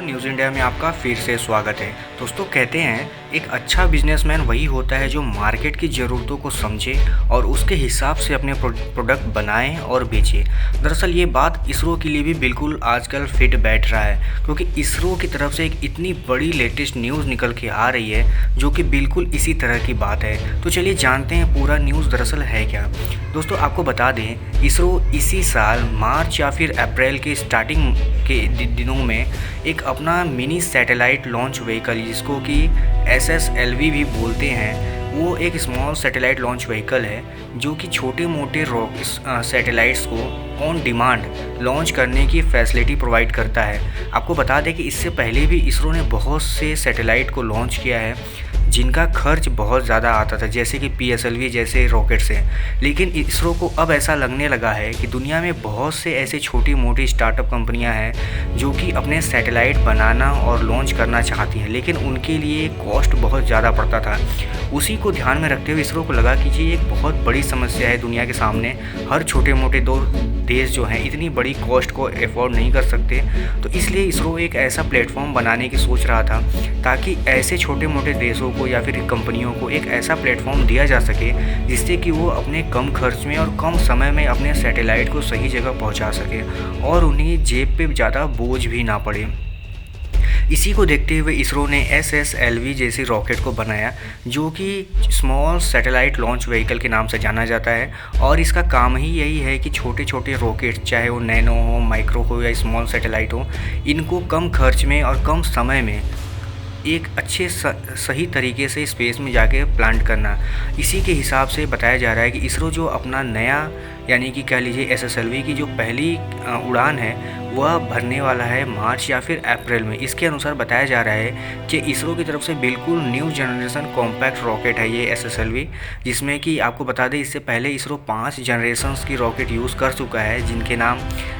दोस्तों news India में आपका फिर से स्वागत है। दोस्तों कहते हैं एक अच्छा बिजनेसमैन वही होता है जो मार्केट की ज़रूरतों को समझे और उसके हिसाब से अपने प्रोडक्ट बनाए और बेचे। दरअसल ये बात इसरो के लिए भी बिल्कुल आजकल फिट बैठ रहा है, क्योंकि इसरो की तरफ से एक इतनी बड़ी लेटेस्ट न्यूज़ निकल के आ रही है जो कि बिल्कुल इसी तरह की बात है। तो चलिए जानते हैं पूरा न्यूज़ दरअसल है क्या। दोस्तों आपको बता दें, इसरो इसी साल मार्च या फिर अप्रैल के स्टार्टिंग के दिनों में एक अपना मिनी सैटेलाइट लॉन्च व्हीकल, जिसको कि SSLV भी बोलते हैं, वो एक स्मॉल सैटेलाइट लॉन्च व्हीकल है जो कि छोटे मोटे सैटेलाइट्स को ऑन डिमांड लॉन्च करने की फैसिलिटी प्रोवाइड करता है। आपको बता दें कि इससे पहले भी इसरो ने बहुत से सैटेलाइट को लॉन्च किया है जिनका खर्च बहुत ज़्यादा आता था, जैसे कि PSLV जैसे रॉकेट्स हैं। लेकिन इसरो को अब ऐसा लगने लगा है कि दुनिया में बहुत से ऐसे छोटी मोटी स्टार्टअप कंपनियां हैं जो कि अपने सैटेलाइट बनाना और लॉन्च करना चाहती हैं, लेकिन उनके लिए कॉस्ट बहुत ज़्यादा पड़ता था। उसी को ध्यान में रखते हुए इसरो को लगा कि ये एक बहुत बड़ी समस्या है दुनिया के सामने। हर छोटे मोटे दो देश जो हैं इतनी बड़ी कॉस्ट को अफोर्ड नहीं कर सकते, तो इसलिए इसरो एक ऐसा प्लेटफॉर्म बनाने की सोच रहा था ताकि ऐसे छोटे मोटे देशों को या फिर कंपनियों को एक ऐसा प्लेटफॉर्म दिया जा सके जिससे कि वो अपने कम खर्च में और कम समय में अपने सैटेलाइट को सही जगह पहुंचा सके और उन्हें जेब पे ज़्यादा बोझ भी ना पड़े। इसी को देखते हुए इसरो ने SSLV जैसी रॉकेट को बनाया जो कि स्मॉल सैटेलाइट लॉन्च व्हीकल के नाम से जाना जाता है। और इसका काम ही यही है कि छोटे छोटे रॉकेट, चाहे वो नैनो हो, माइक्रो हो या स्मॉल सैटेलाइट हो, इनको कम खर्च में और कम समय में एक अच्छे सही तरीके से स्पेस में जाके प्लांट करना। इसी के हिसाब से बताया जा रहा है कि इसरो जो अपना नया यानी कि कह लीजिए SSLV की जो पहली उड़ान है वह भरने वाला है मार्च या फिर अप्रैल में। इसके अनुसार बताया जा रहा है कि इसरो की तरफ से बिल्कुल न्यू जनरेशन कॉम्पैक्ट रॉकेट है ये SSLV, जिसमें कि आपको बता दें इससे पहले इसरो 5 जनरेशन्स की रॉकेट यूज़ कर चुका है, जिनके नाम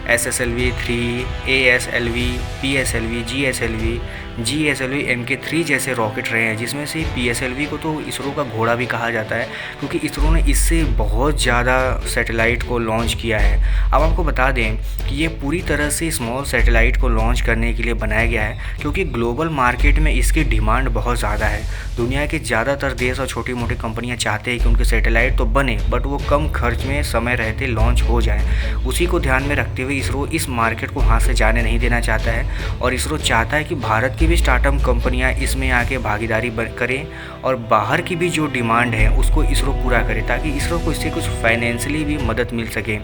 SSLV-3, ASLV, PSLV, GSLV, GSLV MK3 जैसे रॉकेट रहे हैं, जिसमें से PSLV को तो इसरो का घोड़ा भी कहा जाता है क्योंकि इसरो ने इससे बहुत ज़्यादा सैटेलाइट को लॉन्च किया है। अब आपको बता दें कि ये पूरी तरह से स्मॉल सैटेलाइट को लॉन्च करने के लिए बनाया गया है क्योंकि ग्लोबल मार्केट में इसकी डिमांड बहुत ज़्यादा है। दुनिया के ज़्यादातर देश और छोटी मोटी कंपनियां चाहते हैं कि उनके सैटेलाइट तो बने बट वो कम खर्च में समय रहते लॉन्च हो जाए। उसी को ध्यान में रखते हुए इसरो इस मार्केट को हाथ से जाने नहीं देना चाहता है और इसरो चाहता है कि भारत की भी स्टार्टअप कंपनियाँ इसमें आके भागीदारी करें और बाहर की भी जो डिमांड है उसको इसरो पूरा करे ताकि इसरो को इससे कुछ फाइनेंशियली भी मदद मिल सके।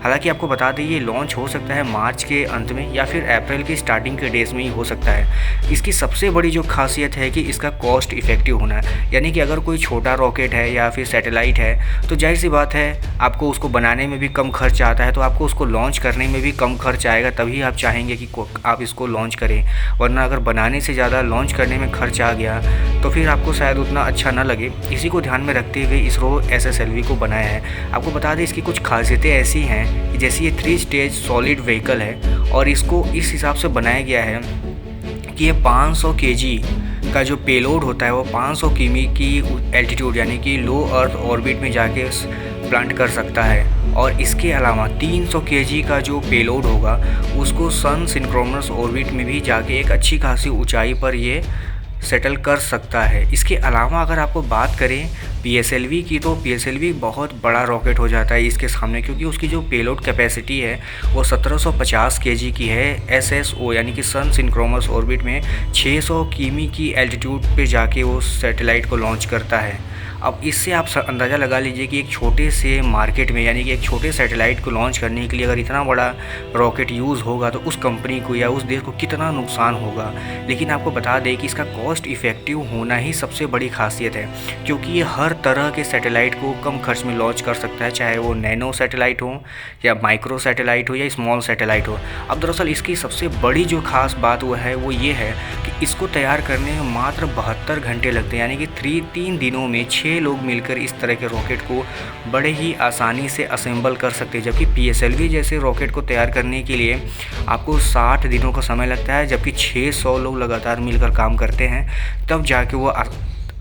हालांकि आपको बता दें ये लॉन्च हो सकता है मार्च के अंत में या फिर अप्रैल की स्टार्टिंग के डेज में ही हो सकता है। इसकी सबसे बड़ी जो खासियत है कि इसका कॉस्ट इफेक्टिव होना है, यानी कि अगर कोई छोटा रॉकेट है या फिर सैटेलाइट है तो जाहिर सी बात है आपको उसको बनाने में भी कम खर्च आता है, तो आपको उसको लॉन्च करने में भी कम खर्च आएगा, तभी आप चाहेंगे कि आप इसको लॉन्च करें। वरना अगर बनाने से ज़्यादा लॉन्च करने में खर्च आ गया तो फिर आपको शायद उतना अच्छा ना लगे। इसी को ध्यान में रखते हुए इसरो SSLV को बनाया है। आपको बता दें इसकी कुछ खासियतें ऐसी हैं कि जैसे ये 3 स्टेज सॉलिड व्हीकल है और इसको इस हिसाब से बनाया गया है कि ये 500 kg का जो पेलोड होता है वो 500 किमी की एल्टीट्यूड यानी कि लो अर्थ ऑर्बिट में जाके प्लांट कर सकता है। और इसके अलावा 300 kg का जो पेलोड होगा उसको सन सिंक्रोनस ऑर्बिट में भी जाके एक अच्छी खासी ऊंचाई पर ये सेटल कर सकता है। इसके अलावा अगर आपको बात करें PSLV की, तो PSLV बहुत बड़ा रॉकेट हो जाता है इसके सामने, क्योंकि उसकी जो पेलोड कैपेसिटी है वो 1750 kg की है। SSO यानी कि सन सिंक्रोनस ऑर्बिट में 600 किमी की एल्टीट्यूड पे जाके वो सैटेलाइट को लॉन्च करता है। अब इससे आप अंदाज़ा लगा लीजिए कि एक छोटे से मार्केट में यानी कि एक छोटे सैटेलाइट को लॉन्च करने के लिए अगर इतना बड़ा रॉकेट यूज़ होगा तो उस कंपनी को या उस देश को कितना नुकसान होगा। लेकिन आपको बता दें कि इसका कॉस्ट इफ़ेक्टिव होना ही सबसे बड़ी खासियत है, क्योंकि ये हर तरह के सैटेलाइट को कम खर्च में लॉन्च कर सकता है, चाहे वो नैनो सैटेलाइट हो या माइक्रो सैटेलाइट हो या स्मॉल सैटेलाइट हो। अब दरअसल इसकी सबसे बड़ी जो खास बात वो ये है कि इसको तैयार करने में मात्र 72 घंटे लगते हैं, यानी कि 3 दिनों में 6 लोग मिलकर इस तरह के रॉकेट को बड़े ही आसानी से असेंबल कर सकते हैं। जबकि PSLV जैसे रॉकेट को तैयार करने के लिए आपको 60 दिनों का समय लगता है, जबकि 600 लोग लगातार मिलकर काम करते हैं तब जाके वो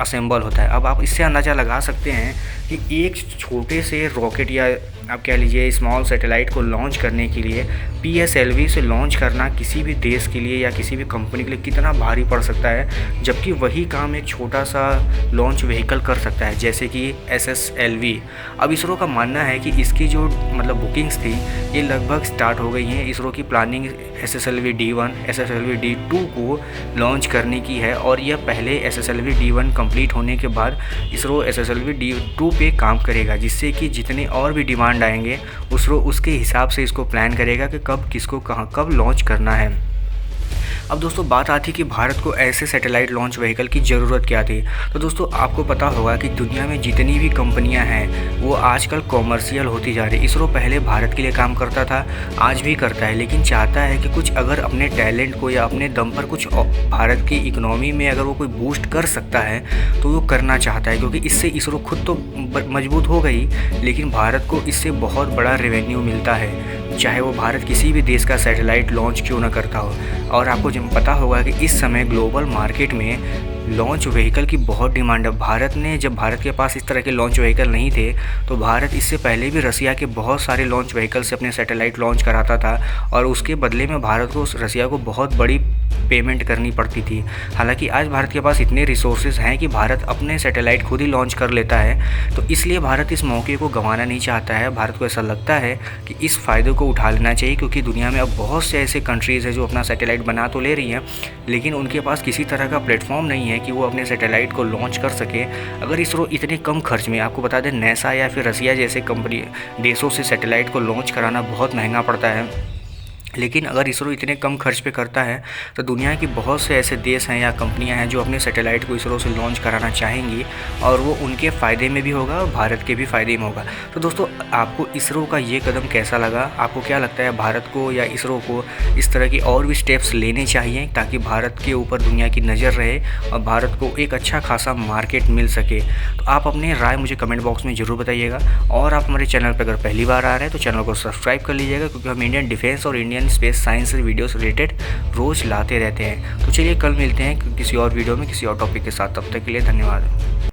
असेंबल होता है। अब आप इससे अंदाज़ा लगा सकते हैं कि एक छोटे से रॉकेट या आप कह लीजिए स्मॉल सैटेलाइट को लॉन्च करने के लिए PSLV से लॉन्च करना किसी भी देश के लिए या किसी भी कंपनी के लिए कितना भारी पड़ सकता है, जबकि वही काम एक छोटा सा लॉन्च व्हीकल कर सकता है जैसे कि SSLV। अब इसरो का मानना है कि इसकी जो मतलब बुकिंग्स थी ये लगभग स्टार्ट हो गई हैं। इसरो की planning SSLV D1 SSLV D2 को लॉन्च करने की है और यह पहले SSLV D1 कंप्लीट होने के बाद इसरो SSLV D2 पे काम करेगा, जिससे कि जितने और भी डिमांड आएंगे इसरो उसके हिसाब से इसको प्लान करेगा कि कब किसको कहाँ कब लॉन्च करना है। अब दोस्तों बात आती कि भारत को ऐसे सैटेलाइट लॉन्च व्हीकल की ज़रूरत क्या थी। तो दोस्तों आपको पता होगा कि दुनिया में जितनी भी कंपनियां हैं वो आजकल कॉमर्शियल होती जा रही। इसरो पहले भारत के लिए काम करता था, आज भी करता है, लेकिन चाहता है कि कुछ अगर अपने टैलेंट को या अपने दम पर कुछ भारत की इकोनॉमी में अगर वो कोई बूस्ट कर सकता है तो वो करना चाहता है, क्योंकि इससे इसरो खुद तो मजबूत हो गई लेकिन भारत को इससे बहुत बड़ा रेवेन्यू मिलता है, चाहे वो भारत किसी भी देश का सैटेलाइट लॉन्च क्यों ना करता हो। और आपको जब पता होगा कि इस समय ग्लोबल मार्केट में लॉन्च व्हीकल की बहुत डिमांड है। जब भारत के पास इस तरह के लॉन्च व्हीकल नहीं थे तो भारत इससे पहले भी रसिया के बहुत सारे लॉन्च व्हीकल से अपने सैटेलाइट लॉन्च कराता था और उसके बदले में भारत को रसिया को बहुत बड़ी पेमेंट करनी पड़ती थी। हालांकि आज भारत के पास इतने रिसोर्सेज हैं कि भारत अपने सैटेलाइट खुद ही लॉन्च कर लेता है, तो इसलिए भारत इस मौके को गंवाना नहीं चाहता है। भारत को ऐसा लगता है कि इस फ़ायदे को उठा लेना चाहिए, क्योंकि दुनिया में अब बहुत से ऐसे कंट्रीज़ हैं जो अपना सैटेलाइट बना तो ले रही हैं लेकिन उनके पास किसी तरह का प्लेटफॉर्म नहीं है कि वो अपने सैटेलाइट को लॉन्च कर सके। अगर इसरो इतने कम खर्च में, आपको बता दें नासा या फिर रसिया जैसे कंपनी देशों से सैटेलाइट को लॉन्च कराना बहुत महंगा पड़ता है, लेकिन अगर इसरो इतने कम खर्च पे करता है तो दुनिया की बहुत से ऐसे देश हैं या कंपनियां हैं जो अपने सैटेलाइट को इसरो से लॉन्च कराना चाहेंगी और वो उनके फ़ायदे में भी होगा और भारत के भी फ़ायदे में होगा। तो दोस्तों आपको इसरो का ये कदम कैसा लगा? आपको क्या लगता है भारत को या इसरो को इस तरह की और भी स्टेप्स लेने चाहिए ताकि भारत के ऊपर दुनिया की नज़र रहे और भारत को एक अच्छा खासा मार्केट मिल सके? तो आप अपने राय मुझे कमेंट बॉक्स में ज़रूर बताइएगा और आप हमारे चैनल पर अगर पहली बार आ रहे हैं तो चैनल को सब्सक्राइब कर लीजिएगा, क्योंकि हम इंडियन डिफेंस और इंडियन स्पेस साइंस से वीडियोस रिलेटेड रोज़ लाते रहते हैं। तो चलिए कल मिलते हैं किसी और वीडियो में किसी और टॉपिक के साथ। तब तक के लिए धन्यवाद।